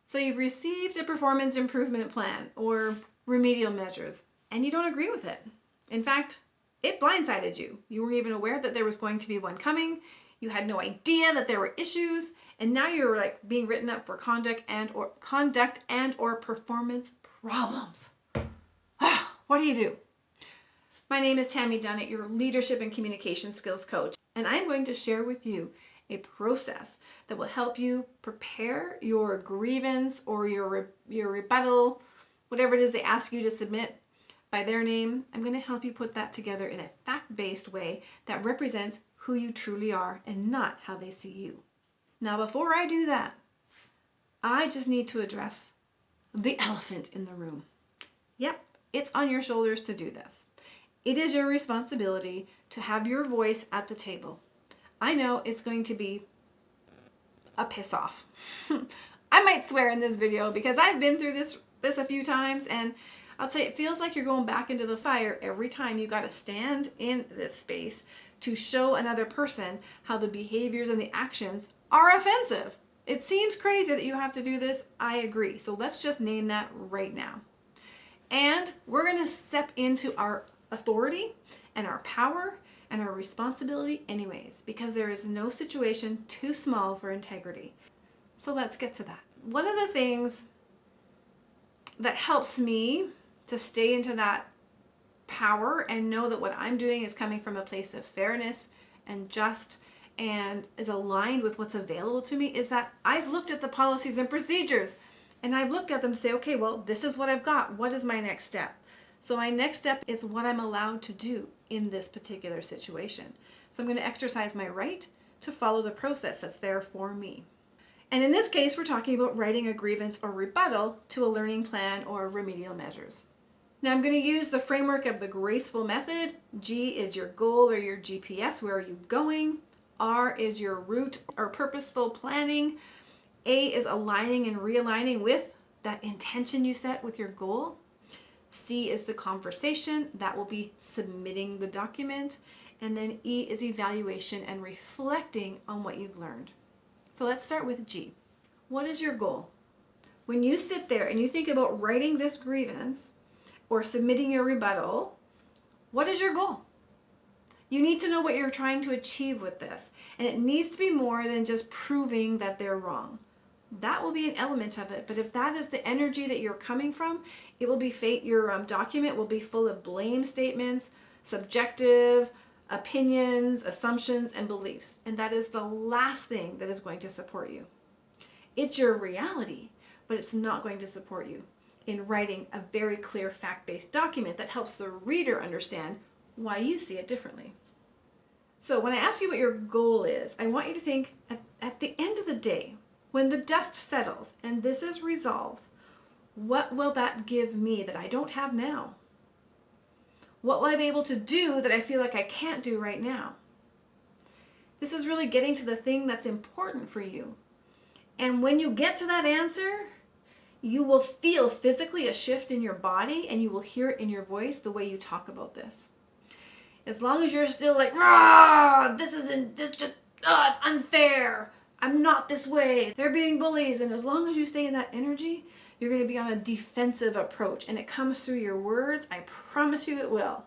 So you've received a performance improvement plan or remedial measures, and you don't agree with it. In fact, it blindsided you. You weren't even aware that there was going to be one coming. You had no idea that there were issues, and now you're like being written up for conduct and or performance problems. What do? My name is Tammy Dunnett, your leadership and communication skills coach, and I'm going to share with you a process that will help you prepare your grievance or your rebuttal, whatever it is they ask you to submit by their name. I'm going to help you put that together in a fact-based way that represents who you truly are and not how they see you. Now, before I do that, I just need to address the elephant in the room. Yep, it's on your shoulders to do this. It is your responsibility to have your voice at the table. I know it's going to be a piss off. I might swear in this video because I've been through this a few times, and I'll tell you, it feels like you're going back into the fire every time you got to stand in this space to show another person how the behaviors and the actions are offensive. It seems crazy that you have to do this. I agree. So let's just name that right now. And we're going to step into our authority and our power and our responsibility anyways, because there is no situation too small for integrity. So let's get to that. One of the things that helps me to stay into that power and know that what I'm doing is coming from a place of fairness and just and is aligned with what's available to me is that I've looked at the policies and procedures and I've looked at them and say, okay, well, this is what I've got. What is my next step? So my next step is what I'm allowed to do in this particular situation. So I'm going to exercise my right to follow the process that's there for me. And in this case, we're talking about writing a grievance or rebuttal to a learning plan or remedial measures. Now I'm going to use the framework of the Graceful method. G is your goal or your GPS. Where are you going? R is your route or purposeful planning. A is aligning and realigning with that intention you set with your goal. C is the conversation. That will be submitting the document. And then E is evaluation and reflecting on what you've learned. So let's start with G. What is your goal? When you sit there and you think about writing this grievance or submitting your rebuttal, what is your goal? You need to know what you're trying to achieve with this. And it needs to be more than just proving that they're wrong. That will be an element of it, but if that is the energy that you're coming from, it will be your document will be full of blame statements, subjective opinions, assumptions, and beliefs. And that is the last thing that is going to support you. It's your reality, but it's not going to support you in writing a very clear fact-based document that helps the reader understand why you see it differently. So when I ask you what your goal is, I want you to think at the end of the day, when the dust settles and this is resolved, what will that give me that I don't have now? What will I be able to do that I feel like I can't do right now? This is really getting to the thing that's important for you. And when you get to that answer, you will feel physically a shift in your body and you will hear it in your voice the way you talk about this. As long as you're still like, it's unfair. I'm not this way. They're being bullies. And as long as you stay in that energy, you're going to be on a defensive approach. And it comes through your words. I promise you it will.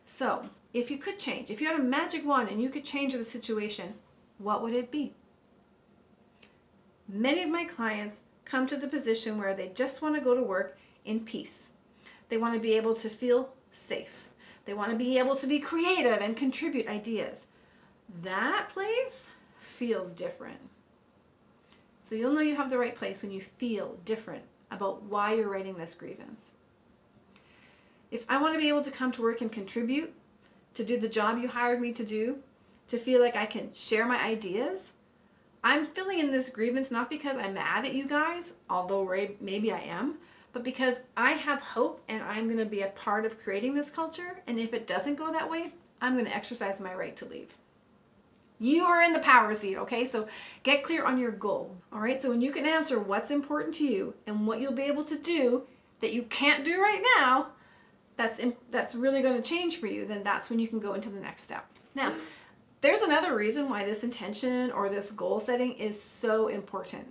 So if you could change, if you had a magic wand and you could change the situation, what would it be? Many of my clients come to the position where they just want to go to work in peace. They want to be able to feel safe. They want to be able to be creative and contribute ideas. That place feels different. So you'll know you have the right place when you feel different about why you're writing this grievance. If I want to be able to come to work and contribute, to do the job you hired me to do, to feel like I can share my ideas, I'm filling in this grievance not because I'm mad at you guys, although maybe I am, but because I have hope and I'm going to be a part of creating this culture. And if it doesn't go that way, I'm going to exercise my right to leave. You are in the power seat, okay? So get clear on your goal, all right? So when you can answer what's important to you and what you'll be able to do that you can't do right now, that's really going to change for you, then that's when you can go into the next step. Now, there's another reason why this intention or this goal setting is so important.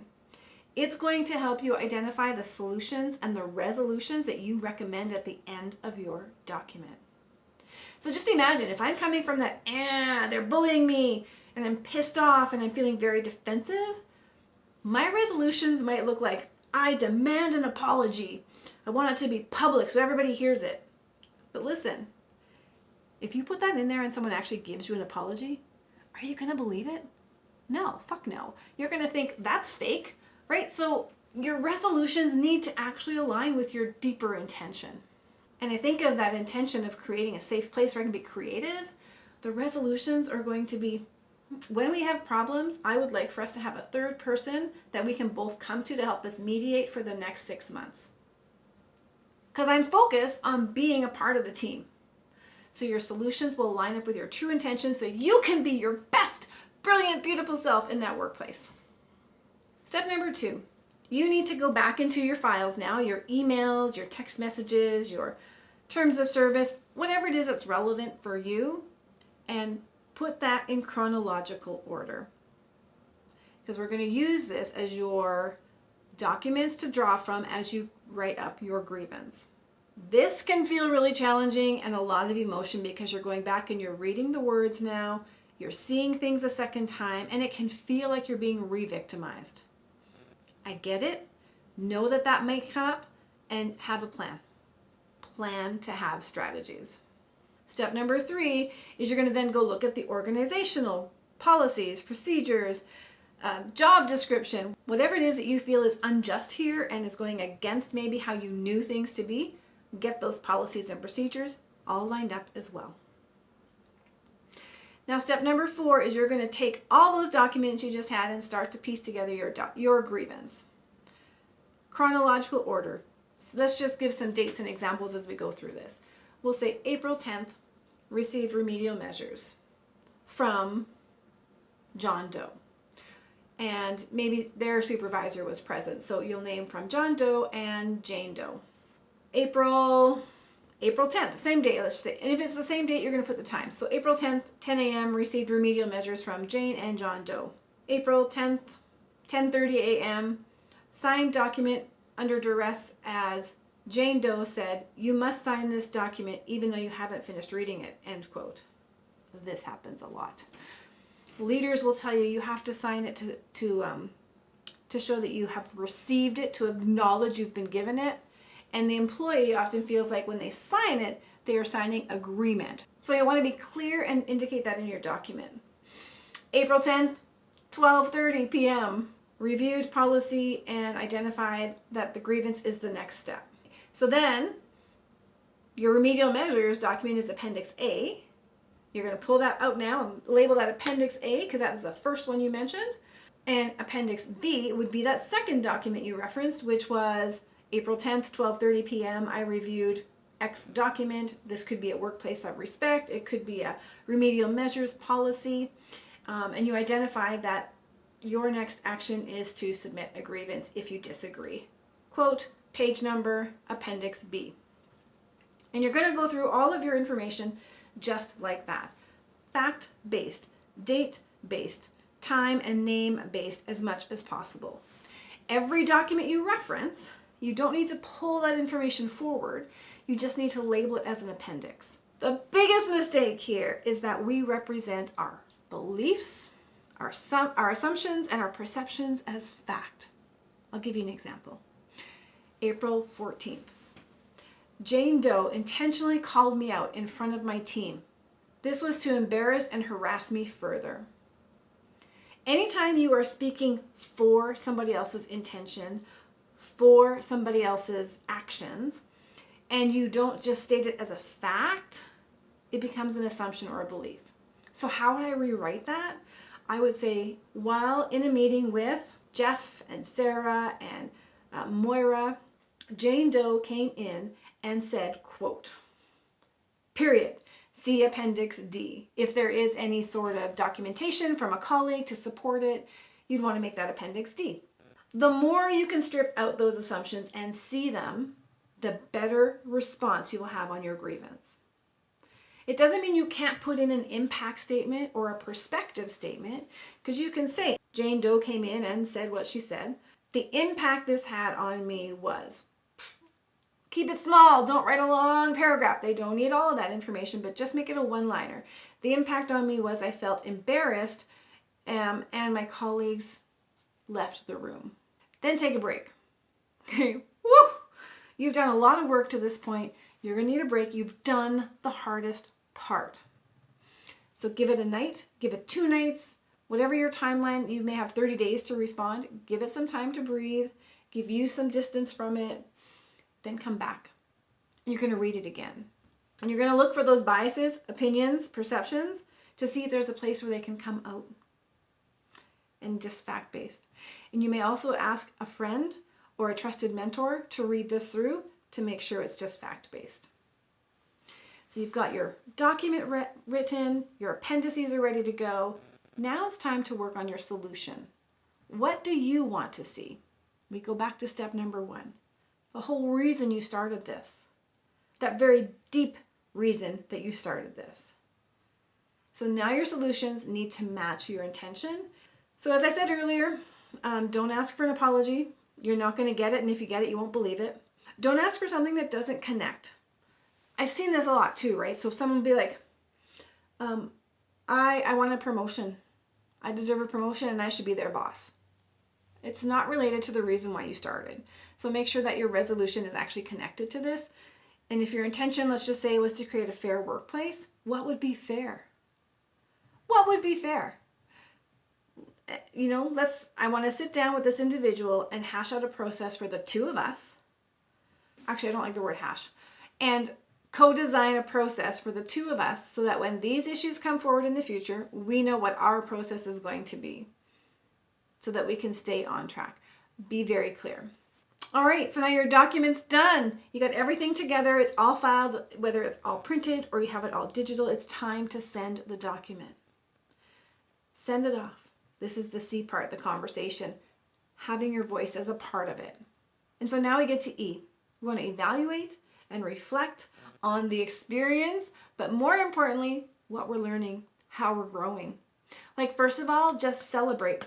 It's going to help you identify the solutions and the resolutions that you recommend at the end of your document. So just imagine if I'm coming from that, they're bullying me, and I'm pissed off and I'm feeling very defensive, my resolutions might look like, I demand an apology. I want it to be public so everybody hears it. But listen, if you put that in there and someone actually gives you an apology, are you going to believe it? No, fuck no. You're going to think that's fake, right? So your resolutions need to actually align with your deeper intention. And I think of that intention of creating a safe place where I can be creative. The resolutions are going to be, when we have problems, I would like for us to have a third person that we can both come to help us mediate for the next 6 months. Because I'm focused on being a part of the team. So your solutions will line up with your true intentions so you can be your best, brilliant, beautiful self in that workplace. Step number 2, you need to go back into your files now, your emails, your text messages, your terms of service, whatever it is that's relevant for you, and put that in chronological order. Because we're going to use this as your documents to draw from as you write up your grievance. This can feel really challenging and a lot of emotion because you're going back and you're reading the words now, you're seeing things a second time, and it can feel like you're being re-victimized. I get it. Know that that may come up and have a plan. Plan to have strategies. Step number 3 is you're going to then go look at the organizational policies, procedures, job description, whatever it is that you feel is unjust here and is going against maybe how you knew things to be. Get those policies and procedures all lined up as well. Now, step number 4 is you're going to take all those documents you just had and start to piece together your grievance. Chronological order. So let's just give some dates and examples as we go through this. We'll say April 10th, received remedial measures from John Doe. And maybe their supervisor was present. So you'll name from John Doe and Jane Doe. April 10th, same date, let's say. And if it's the same date, you're going to put the time. So April 10th, 10 a.m., received remedial measures from Jane and John Doe. April 10th, 10:30 a.m., signed document under duress as Jane Doe said, you must sign this document even though you haven't finished reading it, end quote. This happens a lot. Leaders will tell you you have to sign it to show that you have received it, to acknowledge you've been given it. And the employee often feels like when they sign it, they are signing agreement. So you want to be clear and indicate that in your document. April 10th, 12:30 p.m., reviewed policy and identified that the grievance is the next step. So then your remedial measures document is Appendix A. You're going to pull that out now and label that Appendix A because that was the first one you mentioned. And Appendix B would be that second document you referenced, which was April 10th, 12:30 p.m. I reviewed X document. This could be a workplace of respect. It could be a remedial measures policy. And you identify that your next action is to submit a grievance if you disagree. Quote, page number, Appendix B. And you're going to go through all of your information just like that. Fact-based, date-based, time and name-based as much as possible. Every document you reference, you don't need to pull that information forward. You just need to label it as an appendix. The biggest mistake here is that we represent our beliefs, our assumptions, and our perceptions as fact. I'll give you an example. April 14th. Jane Doe intentionally called me out in front of my team. This was to embarrass and harass me further. Anytime you are speaking for somebody else's intention, for somebody else's actions, and you don't just state it as a fact, it becomes an assumption or a belief. So how would I rewrite that? I would say, while in a meeting with Jeff and Sarah and Moira, Jane Doe came in and said, quote, period. See Appendix D. If there is any sort of documentation from a colleague to support it, you'd want to make that Appendix D. The more you can strip out those assumptions and see them, the better response you will have on your grievance. It doesn't mean you can't put in an impact statement or a perspective statement, because you can say, Jane Doe came in and said what she said. The impact this had on me was, keep it small. Don't write a long paragraph. They don't need all of that information, but just make it a one-liner. The impact on me was I felt embarrassed, and my colleagues left the room. Then take a break. Okay, woo! You've done a lot of work to this point. You're going to need a break. You've done the hardest part. So give it a night, give it 2 nights, whatever your timeline. You may have 30 days to respond. Give it some time to breathe, give you some distance from it, then come back. You're going to read it again. And you're going to look for those biases, opinions, perceptions to see if there's a place where they can come out. And just fact-based. And you may also ask a friend or a trusted mentor to read this through to make sure it's just fact-based. So you've got your document written, your appendices are ready to go. Now it's time to work on your solution. What do you want to see? We go back to step number 1. The whole reason you started this. That very deep reason that you started this. So now your solutions need to match your intention. So as I said earlier, don't ask for an apology. You're not going to get it, and if you get it, you won't believe it. Don't ask for something that doesn't connect. I've seen this a lot too, right? So someone will be like, I want a promotion. I deserve a promotion and I should be their boss. It's not related to the reason why you started. So make sure that your resolution is actually connected to this. And if your intention, let's just say, was to create a fair workplace, what would be fair? What would be fair? You know, I want to sit down with this individual and hash out a process for the 2 of us. Actually, I don't like the word hash. And co-design a process for the 2 of us so that when these issues come forward in the future, we know what our process is going to be so that we can stay on track. Be very clear. All right, so now your document's done. You got everything together. It's all filed, whether it's all printed or you have it all digital. It's time to send the document. Send it off. This is the C part, the conversation, having your voice as a part of it. And so now we get to E. We want to evaluate and reflect on the experience, but more importantly, what we're learning, how we're growing. Like, first of all, just celebrate.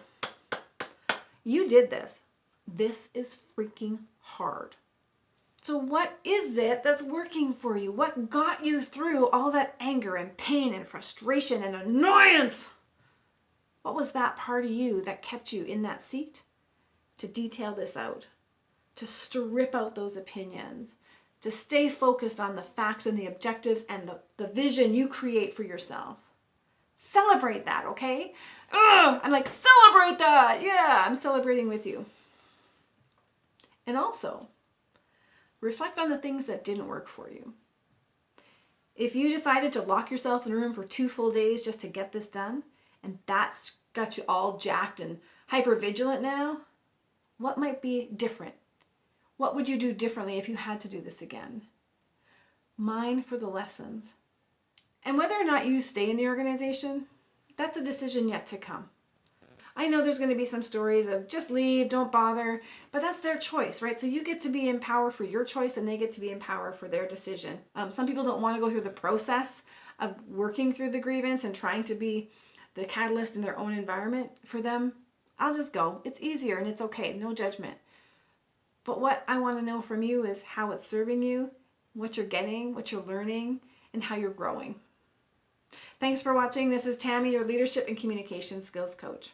You did this. This is freaking hard. So what is it that's working for you? What got you through all that anger and pain and frustration and annoyance? What was that part of you that kept you in that seat? To detail this out, to strip out those opinions, to stay focused on the facts and the objectives and the vision you create for yourself. Celebrate that, okay? I'm like, celebrate that. Yeah, I'm celebrating with you. And also, reflect on the things that didn't work for you. If you decided to lock yourself in a room for 2 full days just to get this done, and that's got you all jacked and hyper vigilant now, what might be different? What would you do differently if you had to do this again? Mine for the lessons. And whether or not you stay in the organization, that's a decision yet to come. I know there's going to be some stories of just leave, don't bother, but that's their choice, right? So you get to be in power for your choice and they get to be in power for their decision. Some people don't want to go through the process of working through the grievance and trying to be the catalyst in their own environment. For them, I'll just go. It's easier and it's okay. No judgment. But what I want to know from you is how it's serving you, what you're getting, what you're learning, and how you're growing. Thanks for watching. This is Tammy, your leadership and communication skills coach.